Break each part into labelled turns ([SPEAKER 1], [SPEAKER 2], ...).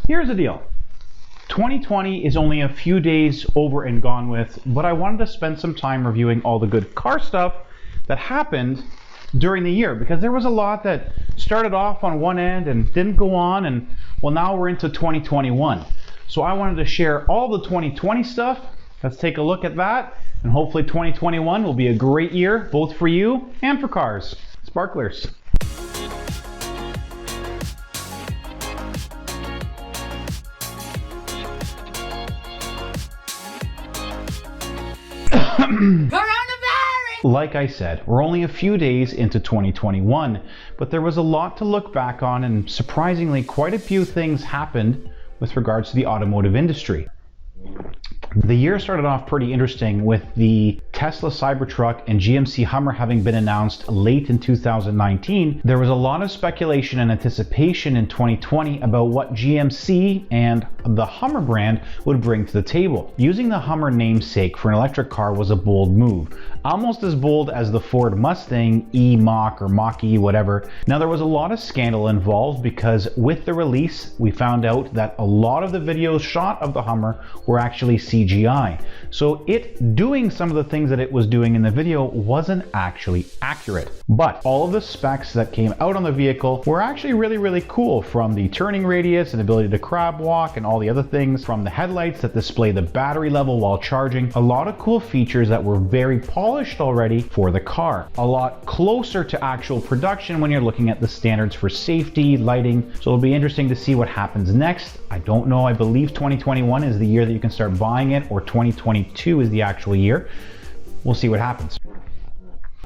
[SPEAKER 1] Here's the deal. 2020 is only a few days over and gone with, but I wanted to spend some time reviewing all the good car stuff that happened during the year, because there was a lot that started off on one end and didn't go on, and well, now we're into 2021. So I wanted to share all the 2020 stuff. Let's take a look at that, and hopefully 2021 will be a great year, both for you and for cars. Sparklers. Like I said, we're only a few days into 2021, but there was a lot to look back on, and surprisingly quite a few things happened with regards to the automotive industry. The year started off pretty interesting with the Tesla Cybertruck and GMC Hummer having been announced late in 2019. There was a lot of speculation and anticipation in 2020 about what GMC and the Hummer brand would bring to the table. Using the Hummer namesake for an electric car was a bold move, almost as bold as the Ford Mustang E-Mach or Mach-E, whatever. Now there was a lot of scandal involved because with the release we found out that a lot of the videos shot of the Hummer were actually CGI. So it doing some of the things that it was doing in the video wasn't actually accurate. But all of the specs that came out on the vehicle were actually really cool, from the turning radius and ability to crab walk and all the other things, from the headlights that display the battery level while charging. A lot of cool features that were very polished already for the car. A lot closer to actual production when you're looking at the standards for safety, lighting. So it'll be interesting to see what happens next. I don't know, I believe 2021 is the year that you can start buying it, or 2022 is the actual year. We'll see what happens.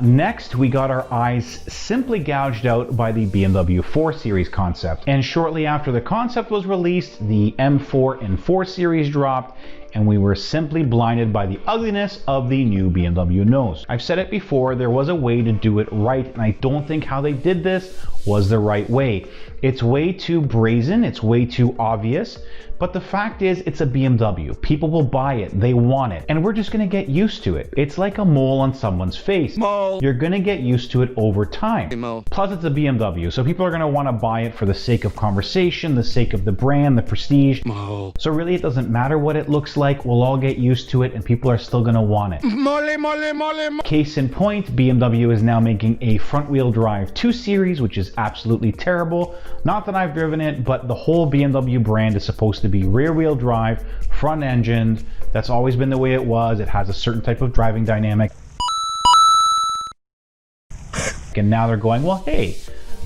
[SPEAKER 1] Next, we got our eyes simply gouged out by the BMW 4 Series concept. And shortly after the concept was released, the M4 and 4 Series dropped, and we were simply blinded by the ugliness of the new BMW nose. I've said it before, there was a way to do it right, and I don't think how they did this was the right way. It's way too brazen, it's way too obvious, but the fact is it's a BMW. People will buy it, they want it, and we're just gonna get used to it. It's like a mole on someone's face. Mole. You're gonna get used to it over time. Mole. Plus it's a BMW, so people are gonna wanna buy it for the sake of conversation, the sake of the brand, the prestige. Mole. So really it doesn't matter what it looks like, we'll all get used to it and people are still gonna want it. Mole, mole, mole, mole. Case in point, BMW is now making a front-wheel drive 2 Series, which is absolutely terrible. Not that I've driven it, but the whole BMW brand is supposed to be rear-wheel drive, front-engined. That's always been the way it was. It has a certain type of driving dynamic. And now they're going, well, hey,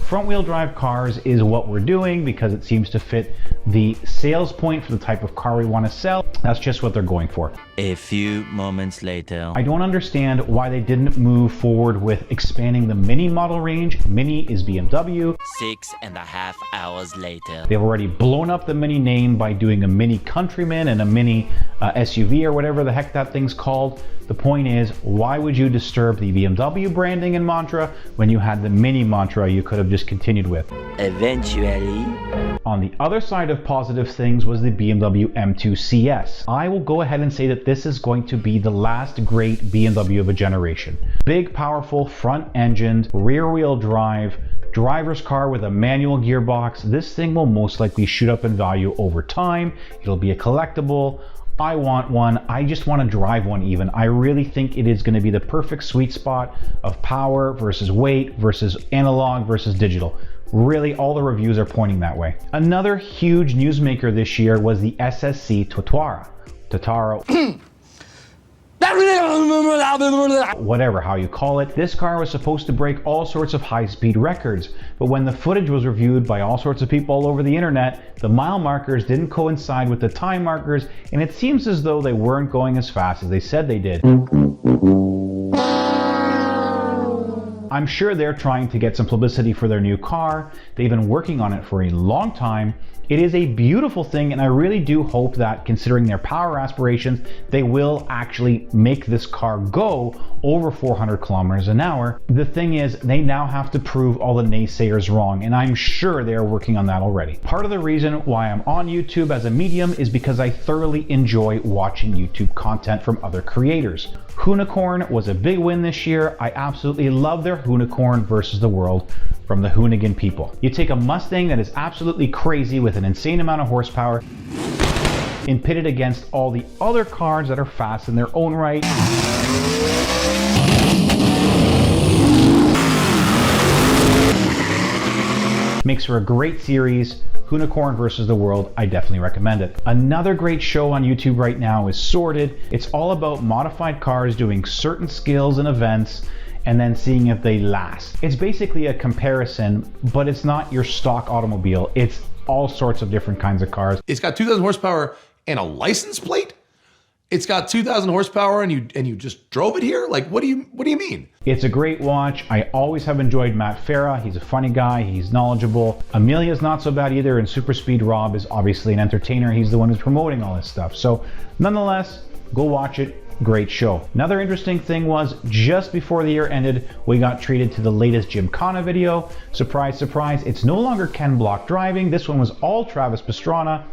[SPEAKER 1] front-wheel drive cars is what we're doing because it seems to fit the sales point for the type of car we want to sell. That's just what they're going for.
[SPEAKER 2] A few moments later.
[SPEAKER 1] I don't understand why they didn't move forward with expanding the Mini model range. Mini is BMW.
[SPEAKER 2] 6.5 hours later.
[SPEAKER 1] They've already blown up the Mini name by doing a Mini Countryman and a Mini SUV or whatever the heck that thing's called. The point is, why would you disturb the BMW branding and mantra when you had the Mini mantra you could have just continued with?
[SPEAKER 2] Eventually.
[SPEAKER 1] On the other side of positive things was the BMW M2 CS. I will go ahead and say that this is going to be the last great BMW of a generation. Big, powerful, front-engined, rear-wheel drive, driver's car with a manual gearbox. This thing will most likely shoot up in value over time. It'll be a collectible. I want one. I just want to drive one even. I really think it is going to be the perfect sweet spot of power versus weight versus analog versus digital. Really, all the reviews are pointing that way. Another huge newsmaker this year was the SSC Tuatara. Whatever how you call it. This car was supposed to break all sorts of high-speed records, but when the footage was reviewed by all sorts of people all over the internet, the mile markers didn't coincide with the time markers, and it seems as though they weren't going as fast as they said they did. I'm sure they're trying to get some publicity for their new car. They've been working on it for a long time. It is a beautiful thing, and I really do hope that, considering their power aspirations, they will actually make this car go over 400 kilometers an hour. The thing is, they now have to prove all the naysayers wrong, and I'm sure they're working on that already. Part of the reason why I'm on YouTube as a medium is because I thoroughly enjoy watching YouTube content from other creators. Hoonicorn was a big win this year. I absolutely love their Hoonicorn versus the World from the Hoonicorn people. You take a Mustang that is absolutely crazy with an insane amount of horsepower and pit it against all the other cars that are fast in their own right. Makes for a great series. Hoonicorn versus the world, I definitely recommend it. Another great show on YouTube right now is Sorted. It's all about modified cars doing certain skills and events and then seeing if they last. It's basically a comparison, but it's not your stock automobile. It's all sorts of different kinds of cars.
[SPEAKER 3] It's got 2,000 horsepower and a license plate? It's got 2,000 horsepower and you just drove it here? Like, what do you mean?
[SPEAKER 1] It's a great watch. I always have enjoyed Matt Farah. He's a funny guy. He's knowledgeable. Amelia's not so bad either. And Super Speed Rob is obviously an entertainer. He's the one who's promoting all this stuff. So nonetheless, go watch it. Great show. Another interesting thing was just before the year ended, we got treated to the latest Gymkhana video. Surprise, surprise. It's no longer Ken Block driving. This one was all Travis Pastrana.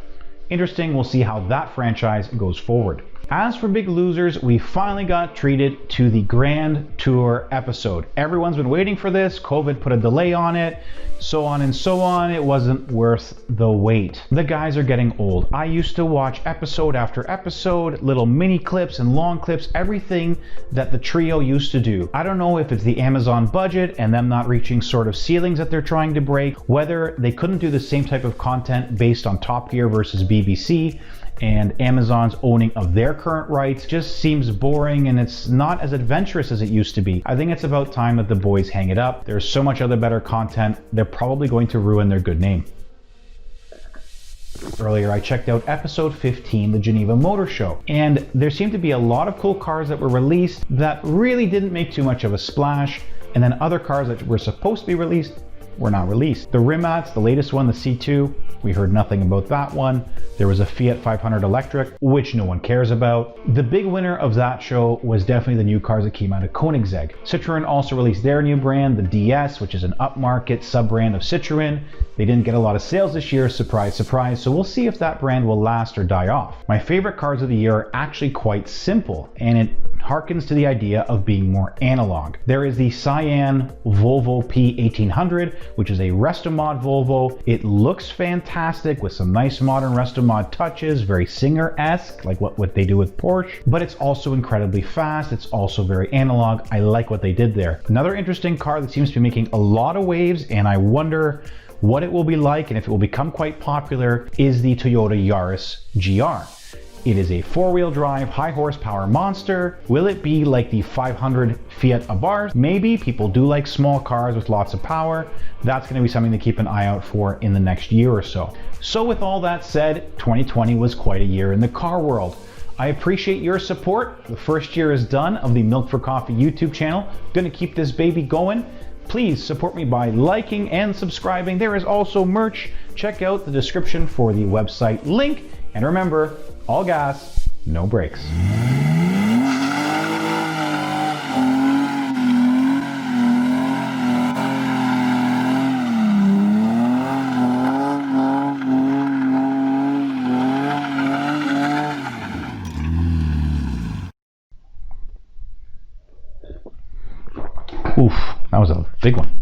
[SPEAKER 1] Interesting. We'll see how that franchise goes forward. As for big losers, we finally got treated to the Grand Tour episode. Everyone's been waiting for this. COVID put a delay on it, so on and so on. It wasn't worth the wait. The guys are getting old. I used to watch episode after episode, little mini clips and long clips, everything that the trio used to do. I don't know if it's the Amazon budget and them not reaching sort of ceilings that they're trying to break, whether they couldn't do the same type of content based on Top Gear versus BBC, and Amazon's owning of their current rights just seems boring and it's not as adventurous as it used to be. I think it's about time that the boys hang it up. There's so much other better content. They're probably going to ruin their good name. Earlier I checked out episode 15, the Geneva Motor Show, and there seemed to be a lot of cool cars that were released that really didn't make too much of a splash, and then other cars that were supposed to be released were not released. The Rimac, the latest one, the C2, we heard nothing about that one. There was a Fiat 500 electric, which no one cares about. The big winner of that show was definitely the new cars that came out of Koenigsegg. Citroen also released their new brand, the DS, which is an upmarket sub-brand of Citroen. They didn't get a lot of sales this year, surprise, surprise, so we'll see if that brand will last or die off. My favorite cars of the year are actually quite simple, and it harkens to the idea of being more analog. There is the Cyan Volvo P1800, which is a Restomod Volvo. It looks fantastic with some nice modern Restomod touches, very Singer-esque, like what they do with Porsche, but it's also incredibly fast. It's also very analog. I like what they did there. Another interesting car that seems to be making a lot of waves, and I wonder what it will be like and if it will become quite popular, is the Toyota Yaris GR. It is a four-wheel drive, high horsepower monster. Will it be like the 500 Fiat Abarth? Maybe. People do like small cars with lots of power. That's going to be something to keep an eye out for in the next year or so. So with all that said, 2020 was quite a year in the car world. I appreciate your support. The first year is done of the Milk4coffee YouTube channel. Going to keep this baby going. Please support me by liking and subscribing. There is also merch. Check out the description for the website link. And remember, all gas, no brakes. Oof, that was a big one.